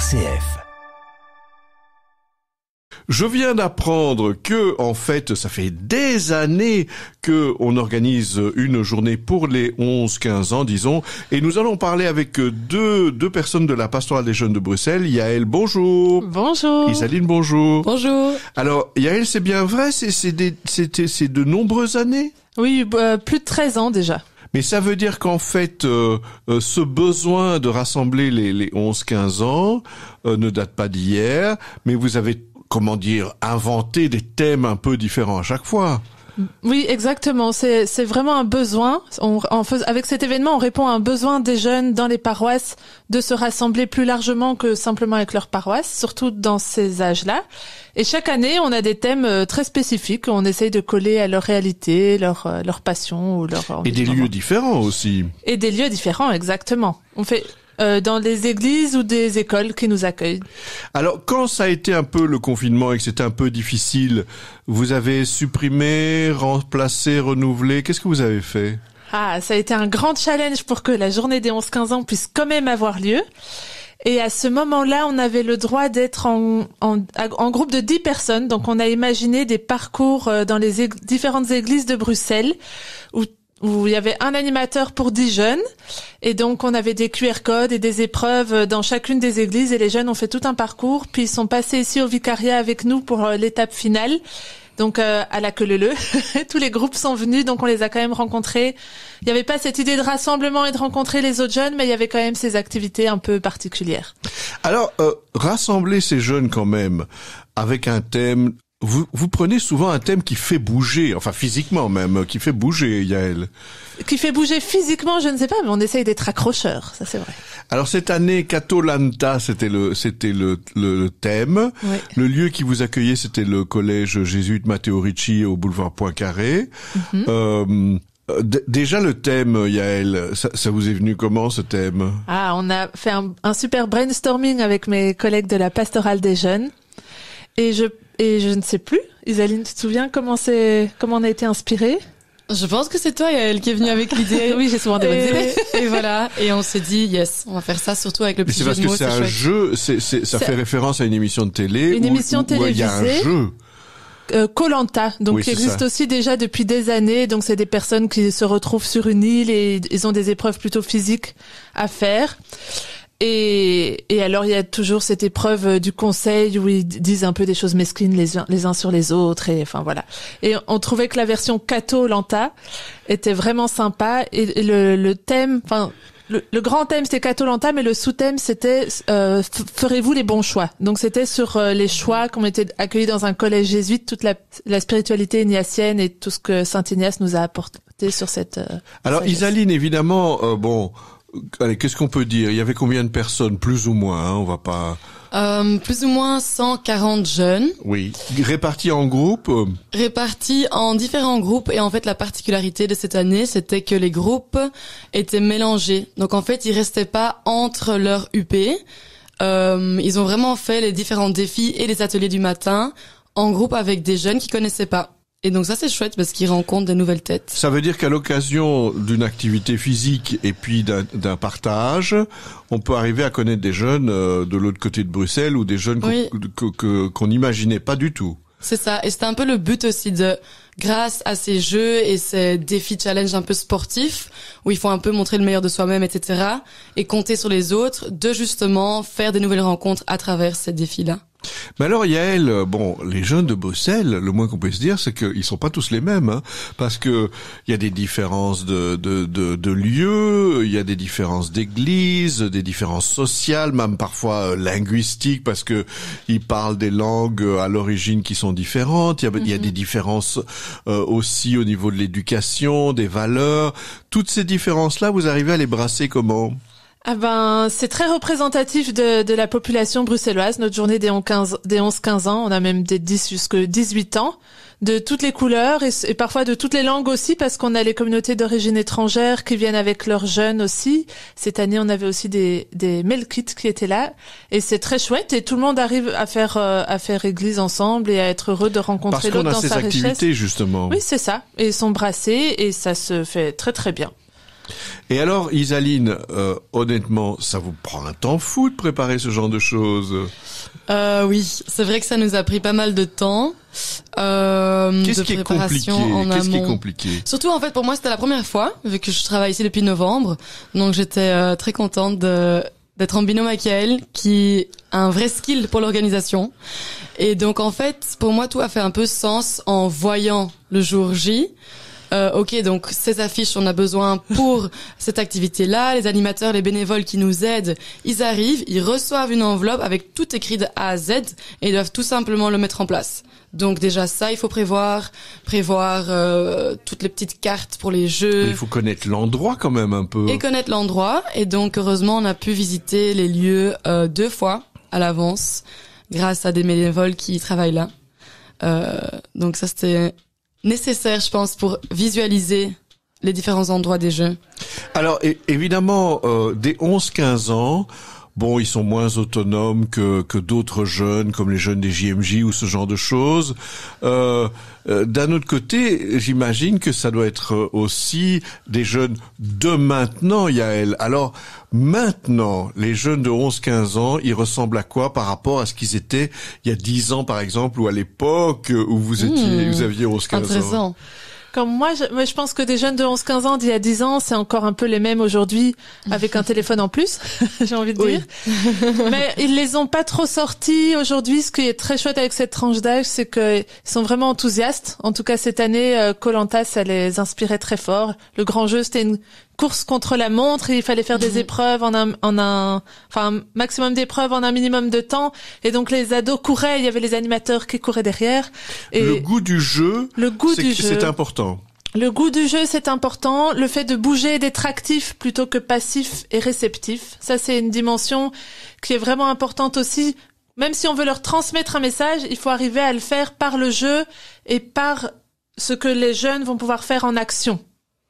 RCF. Je viens d'apprendre que, en fait, ça fait des années que on organise une journée pour les 11-15 ans, disons, et nous allons parler avec deux personnes de la Pastorale des Jeunes de Bruxelles. Yaël, bonjour. Bonjour. Isaline, bonjour. Bonjour. Alors, Yaël, c'est bien vrai, c'est de nombreuses années? Oui, plus de 13 ans déjà. Mais ça veut dire qu'en fait, ce besoin de rassembler les 11-15 ans ne date pas d'hier, mais vous avez, comment dire, inventé des thèmes un peu différents à chaque fois. Oui, exactement. C'est vraiment un besoin. Avec cet événement, on répond à un besoin des jeunes dans les paroisses de se rassembler plus largement que simplement avec leur paroisse, surtout dans ces âges-là. Et chaque année, on a des thèmes très spécifiques. On essaye de coller à leur réalité, leur passion ou leur envie. Et des lieux différents aussi. Et des lieux différents, exactement. On fait dans des églises ou des écoles qui nous accueillent. Alors, quand ça a été un peu le confinement et que c'était un peu difficile, vous avez supprimé, remplacé, renouvelé, qu'est-ce que vous avez fait? Ah, ça a été un grand challenge pour que la journée des 11-15 ans puisse quand même avoir lieu. Et à ce moment-là, on avait le droit d'être en groupe de 10 personnes. Donc, on a imaginé des parcours dans les différentes églises de Bruxelles où il y avait un animateur pour 10 jeunes. Et donc, on avait des QR codes et des épreuves dans chacune des églises. Et les jeunes ont fait tout un parcours. Puis, ils sont passés ici au vicariat avec nous pour l'étape finale. Donc, à la queue leu-leu. Tous les groupes sont venus, donc on les a quand même rencontrés. Il n'y avait pas cette idée de rassemblement et de rencontrer les autres jeunes, mais il y avait quand même ces activités un peu particulières. Alors, rassembler ces jeunes quand même avec un thème... Vous prenez souvent un thème qui fait bouger, enfin physiquement même, qui fait bouger, Yaël. Qui fait bouger physiquement, je ne sais pas, mais on essaye d'être accrocheur, ça c'est vrai. Alors cette année, Catolanta, c'était le thème. Oui. Le lieu qui vous accueillait, c'était le collège jésuite Matteo Ricci au boulevard Poincaré. Déjà le thème, Yaël, ça vous est venu comment ce thème? Ah, on a fait un super brainstorming avec mes collègues de la Pastorale des Jeunes. Et je ne sais plus. Isaline, tu te souviens comment on a été inspirés? Je pense que c'est toi, Yaël, qui est venue avec l'idée. Oui, j'ai souvent des bonnes idées. Et voilà. Et on s'est dit, yes, on va faire ça, surtout avec le petit jeu de mots. Mais c'est parce que c'est un jeu, ça fait référence à une émission de télé. Où il y a un jeu. Koh-Lanta, donc oui, qui existe aussi déjà depuis des années. Donc c'est des personnes qui se retrouvent sur une île et ils ont des épreuves plutôt physiques à faire. Et alors il y a toujours cette épreuve du conseil où ils disent un peu des choses mesquines les uns sur les autres et enfin voilà. Et on trouvait que la version Catolanta était vraiment sympa et le thème, enfin le grand thème c'était Catolanta, mais le sous-thème c'était ferez-vous les bons choix. Donc c'était sur les choix qu'on était accueillis dans un collège jésuite, toute la spiritualité ignatienne et tout ce que Saint Ignace nous a apporté sur cette Alors sagesse. Isaline, évidemment, allez, qu'est-ce qu'on peut dire? Il y avait combien de personnes, plus ou moins, on va pas... Plus ou moins 140 jeunes. Oui. Répartis en groupes? Répartis en différents groupes. Et en fait, la particularité de cette année, c'était que les groupes étaient mélangés. Donc en fait, ils restaient pas entre leurs UP. Ils ont vraiment fait les différents défis et les ateliers du matin en groupe avec des jeunes qui connaissaient pas. Et donc ça c'est chouette parce qu'ils rencontrent de nouvelles têtes. Ça veut dire qu'à l'occasion d'une activité physique et puis d'un partage, on peut arriver à connaître des jeunes de l'autre côté de Bruxelles ou des jeunes qu'on n'imaginait pas du tout. C'est ça, et c'était un peu le but aussi grâce à ces jeux et ces défis challenge un peu sportifs, où il faut un peu montrer le meilleur de soi-même, etc., et compter sur les autres, de justement faire des nouvelles rencontres à travers ces défis-là. Mais alors Yaël, les jeunes de Bruxelles, le moins qu'on puisse dire, c'est qu'ils sont pas tous les mêmes, hein, parce que il y a des différences de lieux, il y a des différences d'églises, des différences sociales, même parfois linguistiques, parce que ils parlent des langues à l'origine qui sont différentes. Il y a des différences aussi au niveau de l'éducation, des valeurs. Toutes ces différences-là, vous arrivez à les brasser comment? Ah ben, c'est très représentatif de la population bruxelloise, notre journée des 11-15 ans. On a même des 10 jusqu'à 18 ans, de toutes les couleurs et parfois de toutes les langues aussi, parce qu'on a les communautés d'origine étrangère qui viennent avec leurs jeunes aussi. Cette année, on avait aussi des Melkites qui étaient là. Et c'est très chouette et tout le monde arrive à faire église ensemble et à être heureux de rencontrer l'autre dans sa richesse. Parce qu'on a ces activités, justement. Oui, c'est ça. Et ils sont brassés et ça se fait très très bien. Et alors, Isaline, honnêtement, ça vous prend un temps fou de préparer ce genre de choses? Oui, c'est vrai que ça nous a pris pas mal de temps. Qu'est-ce de qui est préparation compliqué? en Qu'est-ce qui est amont. compliqué? Surtout, en fait, pour moi, c'était la première fois, vu que je travaille ici depuis novembre. Donc, j'étais très contente d'être en binôme avec Yael, qui a un vrai skill pour l'organisation. Et donc, en fait, pour moi, tout a fait un peu sens en voyant le jour J. Ok, donc ces affiches, on a besoin pour cette activité-là. Les animateurs, les bénévoles qui nous aident, ils arrivent, ils reçoivent une enveloppe avec tout écrit de A à Z et ils doivent tout simplement le mettre en place. Donc déjà ça, il faut prévoir toutes les petites cartes pour les jeux. Mais il faut connaître l'endroit quand même un peu. Et connaître l'endroit. Et donc heureusement, on a pu visiter les lieux 2 fois à l'avance grâce à des bénévoles qui travaillent là. Donc ça, c'était nécessaire, je pense, pour visualiser les différents endroits des jeux. Alors, évidemment, dès 11-15 ans, bon, ils sont moins autonomes que d'autres jeunes, comme les jeunes des JMJ ou ce genre de choses. D'un autre côté, j'imagine que ça doit être aussi des jeunes de maintenant, Yael. Alors, maintenant, les jeunes de 11-15 ans, ils ressemblent à quoi par rapport à ce qu'ils étaient il y a 10 ans, par exemple, ou à l'époque où vous aviez 11-15 ans? Intéressant. Comme moi, je pense que des jeunes de 11-15 ans d'il y a 10 ans, c'est encore un peu les mêmes aujourd'hui, avec un téléphone en plus, j'ai envie de dire. Mais ils les ont pas trop sortis aujourd'hui. Ce qui est très chouette avec cette tranche d'âge, c'est qu'ils sont vraiment enthousiastes. En tout cas, cette année, Koh-Lanta, ça les inspirait très fort. Le grand jeu, c'était une course contre la montre et il fallait faire des épreuves un maximum d'épreuves en un minimum de temps. Et donc, les ados couraient, il y avait les animateurs qui couraient derrière. Et le goût du jeu, c'est important. Le goût du jeu, c'est important. Le fait de bouger, d'être actif plutôt que passif et réceptif. Ça, c'est une dimension qui est vraiment importante aussi. Même si on veut leur transmettre un message, il faut arriver à le faire par le jeu et par ce que les jeunes vont pouvoir faire en action.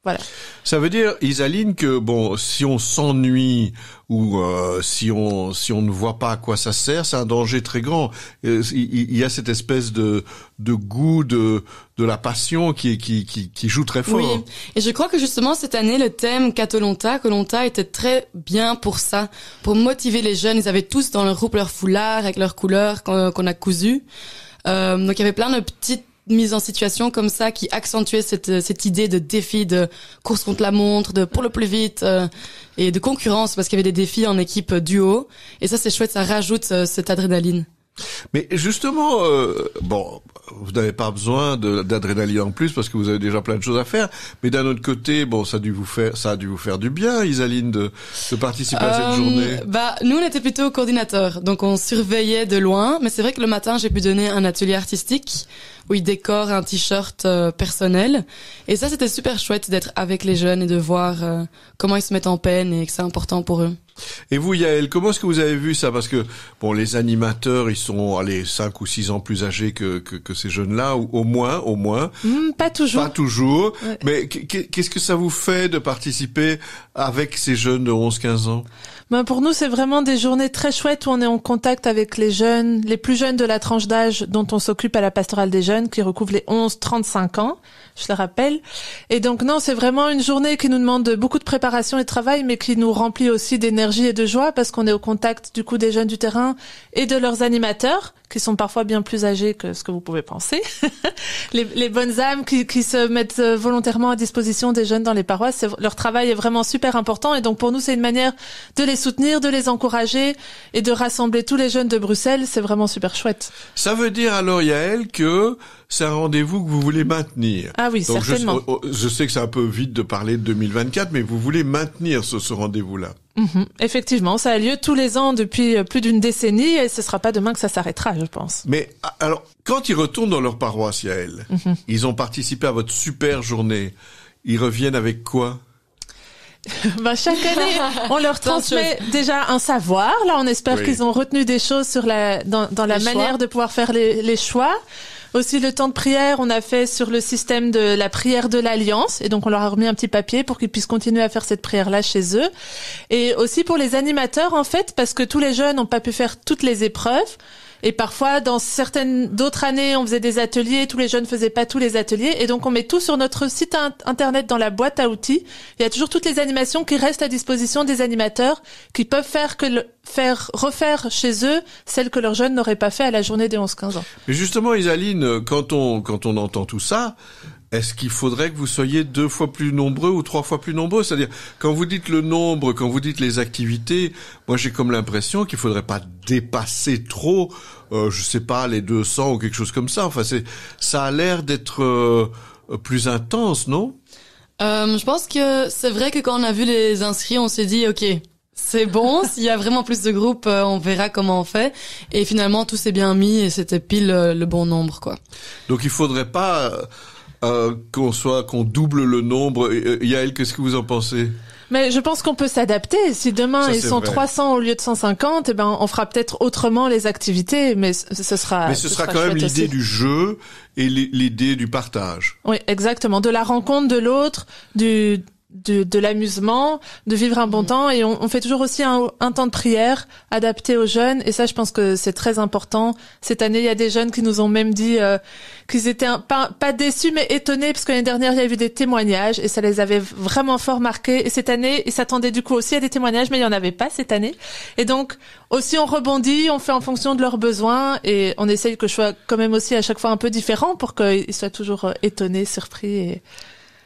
Voilà. Ça veut dire, Isaline, que bon, si on s'ennuie ou si on ne voit pas à quoi ça sert, c'est un danger très grand. Il y a cette espèce de goût de la passion qui joue très fort. Oui, et je crois que justement cette année le thème Koh-Lanta était très bien pour ça, pour motiver les jeunes. Ils avaient tous dans leur groupe leur foulard avec leurs couleurs qu'on a cousues. Donc il y avait plein de petites mise en situation comme ça qui accentuait cette idée de défi, de course contre la montre, de pour le plus vite et de concurrence parce qu'il y avait des défis en équipe duo et ça c'est chouette, ça rajoute cette adrénaline. Mais justement, bon, vous n'avez pas besoin d'adrénaline en plus parce que vous avez déjà plein de choses à faire. Mais d'un autre côté, bon, ça a dû vous faire du bien, Isaline, de participer à cette journée. Nous, on était plutôt coordinateurs, donc on surveillait de loin. Mais c'est vrai que le matin, j'ai pu donner un atelier artistique où ils décorent un t-shirt personnel. Et ça, c'était super chouette d'être avec les jeunes et de voir comment ils se mettent en peine et que c'est important pour eux. Et vous, Yael, comment est-ce que vous avez vu ça? Parce que, bon, les animateurs, ils sont, 5 ou 6 ans plus âgés que ces jeunes-là, ou au moins. Pas toujours. Pas toujours. Ouais. Mais qu'est-ce que ça vous fait de participer avec ces jeunes de 11-15 ans? Pour nous, c'est vraiment des journées très chouettes où on est en contact avec les jeunes, les plus jeunes de la tranche d'âge dont on s'occupe à la pastorale des jeunes, qui recouvre les 11-35 ans, je le rappelle. Et donc non, c'est vraiment une journée qui nous demande beaucoup de préparation et de travail, mais qui nous remplit aussi d'énergie et de joie parce qu'on est au contact du coup des jeunes du terrain et de leurs animateurs, qui sont parfois bien plus âgés que ce que vous pouvez penser. les bonnes âmes qui se mettent volontairement à disposition des jeunes dans les paroisses. Leur travail est vraiment super important et donc pour nous, c'est une manière de les soutenir, de les encourager et de rassembler tous les jeunes de Bruxelles. C'est vraiment super chouette. Ça veut dire alors, Yael, que c'est un rendez-vous que vous voulez maintenir. Ah oui, donc certainement. Je sais que c'est un peu vite de parler de 2024, mais vous voulez maintenir ce rendez-vous-là. Effectivement, ça a lieu tous les ans depuis plus d'une décennie et ce sera pas demain que ça s'arrêtera, je pense. Mais alors, quand ils retournent dans leur paroisse, Yael, ils ont participé à votre super journée, ils reviennent avec quoi? Chaque année, on leur transmet déjà un savoir. Là, on espère qu'ils ont retenu des choses sur dans la manière de pouvoir faire les choix. Aussi, le temps de prière, on a fait sur le système de la prière de l'Alliance. Et donc, on leur a remis un petit papier pour qu'ils puissent continuer à faire cette prière-là chez eux. Et aussi pour les animateurs, en fait, parce que tous les jeunes n'ont pas pu faire toutes les épreuves. Et parfois, dans d'autres années, on faisait des ateliers, tous les jeunes faisaient pas tous les ateliers. Et donc, on met tout sur notre site internet dans la boîte à outils. Il y a toujours toutes les animations qui restent à disposition des animateurs qui peuvent refaire chez eux celles que leurs jeunes n'auraient pas fait à la journée des 11-15 ans. Mais justement, Isaline, quand on entend tout ça, est-ce qu'il faudrait que vous soyez 2 fois plus nombreux ou 3 fois plus nombreux? C'est-à-dire, quand vous dites le nombre, quand vous dites les activités, moi j'ai comme l'impression qu'il faudrait pas dépasser trop, je sais pas, les 200 ou quelque chose comme ça. Enfin, ça a l'air d'être plus intense, non? Je pense que c'est vrai que quand on a vu les inscrits, on s'est dit, ok, c'est bon, s'il y a vraiment plus de groupes, on verra comment on fait. Et finalement, tout s'est bien mis et c'était pile le bon nombre, quoi. Donc il faudrait pas qu'on double le nombre. Yael, qu'est-ce que vous en pensez? Mais je pense qu'on peut s'adapter. Si demain ils sont 300 au lieu de 150, on fera peut-être autrement les activités, mais ce sera quand même l'idée aussi du jeu et l'idée du partage. Oui, exactement. De la rencontre de l'autre, de l'amusement, de vivre un bon temps, et on fait toujours aussi un temps de prière adapté aux jeunes, et ça je pense que c'est très important. Cette année, il y a des jeunes qui nous ont même dit qu'ils étaient pas déçus mais étonnés, parce que l'année dernière il y a eu des témoignages et ça les avait vraiment fort marqués, et cette année ils s'attendaient du coup aussi à des témoignages, mais il y en avait pas cette année, et donc aussi on rebondit, on fait en fonction de leurs besoins, et on essaye que je sois quand même aussi à chaque fois un peu différent pour qu'ils soient toujours étonnés, surpris.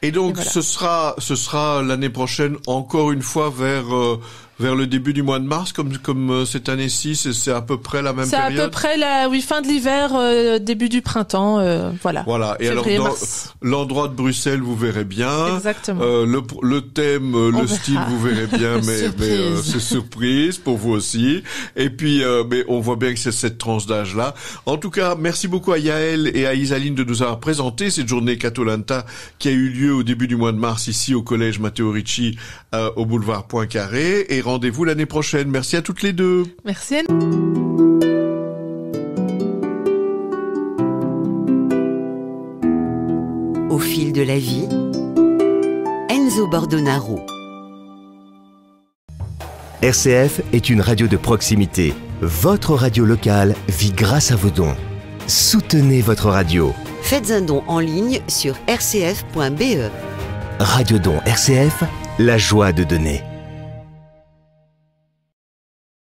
Et donc, voilà. ce sera l'année prochaine encore une fois vers le début du mois de mars, comme cette année-ci, c'est à peu près la même période. C'est à peu près fin de l'hiver, début du printemps, voilà. Voilà. Et février, alors, mars. L'endroit de Bruxelles, vous verrez bien. Exactement. Le thème, le style, vous verrez bien, mais c'est surprise pour vous aussi. Et puis, mais on voit bien que c'est cette tranche d'âge-là. En tout cas, merci beaucoup à Yael et à Isaline de nous avoir présenté cette journée Catolanta qui a eu lieu au début du mois de mars ici au collège Matteo Ricci, au boulevard Poincaré. Et rendez-vous l'année prochaine. Merci à toutes les deux. Merci. Au fil de la vie, Enzo Bordonaro. RCF est une radio de proximité. Votre radio locale vit grâce à vos dons. Soutenez votre radio. Faites un don en ligne sur rcf.be. Radio Don RCF, la joie de donner.